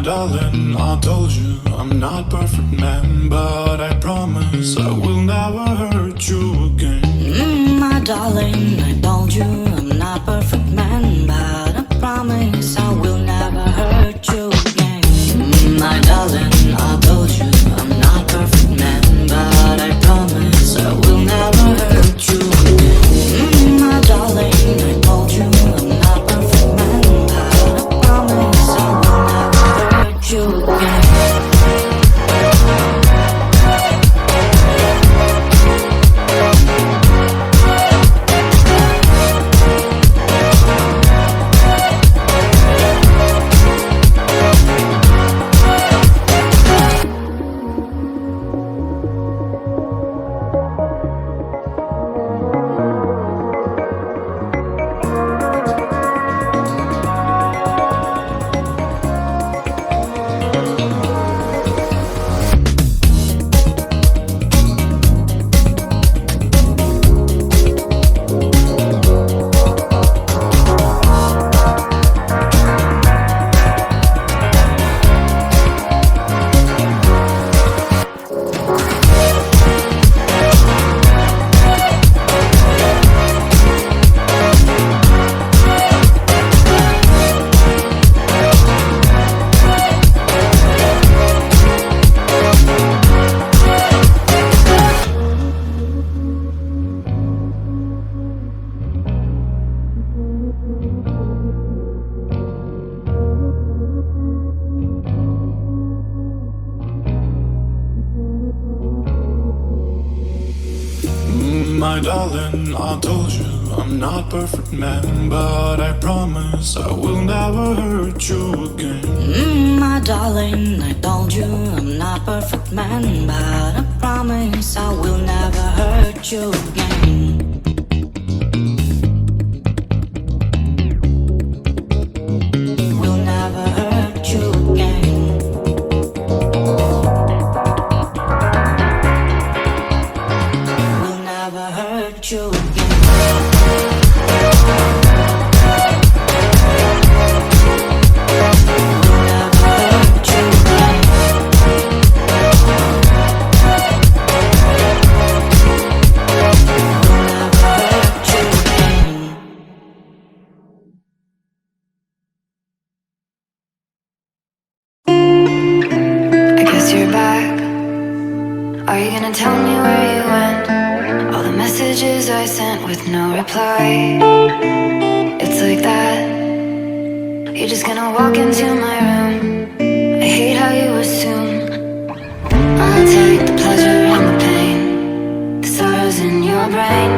darling, I told you I'm not perfect man, but I promise I will never hurt you again. My darling, I told you I'm not perfect man, but I promise I will never hurt you again. My darling, I told you I'm not perfect man, but I promise I will never hurt you again. My darling, I told you I'm not perfect man, but I promise I will never hurt you again. My darling, I told you I'm not perfect man, but I promise I will never hurt you again. My darling, I told you I'm not perfect man, but I promise I will never hurt you again. Will never hurt you again. Will never hurt you again. Are you gonna tell me where you went? All the messages I sent with no reply. It's like that. You're just gonna walk into my room. I hate how you assume I'll take the pleasure and the pain, the sorrows in your brain.